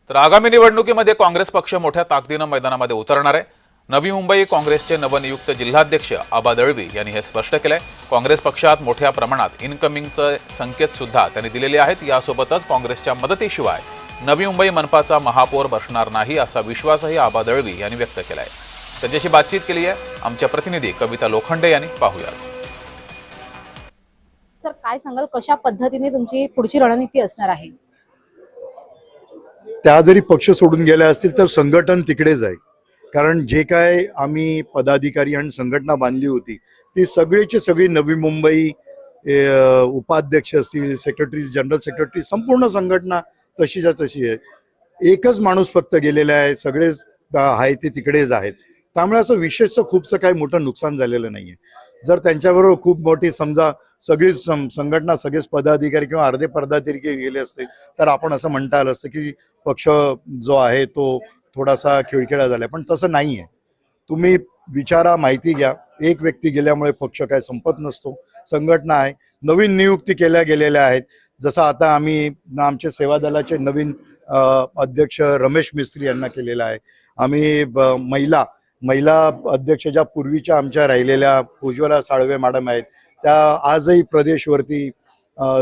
तर आगामी निवडणुकीमध्ये काँग्रेस पक्ष मोठ्या ताकदीनं मैदानामध्ये उतरणार आहे। नवी मुंबई काँग्रेसचे नवनियुक्त जिल्हाध्यक्ष आबा दळवी यांनी हे स्पष्ट केलंय। काँग्रेस पक्षात मोठ्या प्रमाणात इनकमिंगचे संकेत सुद्धा त्यांनी दिलेले आहेत। यासोबतच काँग्रेसच्या मदतीशिवाय नवी मुंबई मनपाचा महापौर बसणार नाही असा विश्वासही आबा दळवी यांनी व्यक्त केलाय। त्यांच्याशी बातचीत केली आहे आमच्या प्रतिनिधी कविता लोखंडे यांनी। पाहूया सर, काय सांगाल, कशा पद्धतीने तुमची पुढची रणनीती असणार आहे? त्या जरी पक्ष सोडून गेल्या असतील तर संघटन तिकडेच आहे। कारण जे काय आम्ही पदाधिकारी आणि संघटना बांधली होती ती सगळीची सगळी नवी मुंबई उपाध्यक्ष असतील, सेक्रेटरी, जनरल सेक्रेटरी, संपूर्ण संघटना तशीच्या तशी आहे। एकच माणूस फक्त गेलेला आहे, सगळे आहे ते तिकडेच आहेत। त्यामुळे असं विशेषचं खूपसं काही मोठं नुकसान झालेलं नाहीये। जर त्यांच्याबरोबर खूप मोठी समजा सगळी संघटना, सगळेच पदाधिकारी किंवा अर्धे पदाधिकारी गेले असते तर आपण असं म्हणता आलं असतं की पक्ष जो आहे तो थोडासा खिळखिळा झालाय, पण तसं नाहीये। तुम्ही विचारा, माहिती घ्या। एक व्यक्ती गेल्यामुळे पक्ष काय संपत नसतो। संघटना आहे, नवीन नियुक्ती केल्या गेलेल्या आहेत। जसं आता आम्ही आमचे सेवा दलाचे नवीन अध्यक्ष रमेश मिस्त्री यांना केलेला आहे। आम्ही महिला अध्यक्ष ज्या पूर्वीच्या आमच्या राहिलेल्या उज्ज्वला साळवे मॅडम आहेत, त्या आजही प्रदेशवरती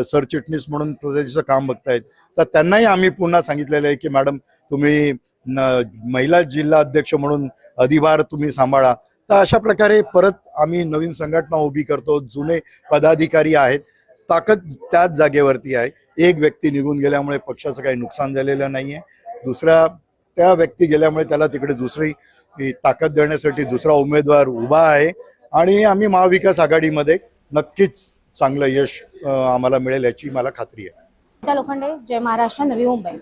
सरचिटणीस म्हणून प्रदेशाचं काम बघतायत। तर त्यांनाही आम्ही पुन्हा सांगितलेलं आहे की मॅडम तुम्ही महिला जिल्हा अध्यक्ष म्हणून अधिभार तुम्ही सांभाळा। तर अशा प्रकारे परत आम्ही नवीन संघटना उभी करतो। जुने पदाधिकारी आहेत, ताकद त्याच जागेवरती आहे। एक व्यक्ती निघून गेल्यामुळे पक्षाचं काही नुकसान झालेलं नाहीये। दुसऱ्या त्या व्यक्ती गेल्यामुळे त्याला तिकडे दुसरी ताकद देण्यासाठी दुसरा उमेदवार उभा आहे आणि आम्ही महाविकास आघाडीमध्ये नक्कीच चांगलं यश आम्हाला मिळेल याची मला खात्री आहे। कविता लोखंडे, जय महाराष्ट्र, नवी मुंबई।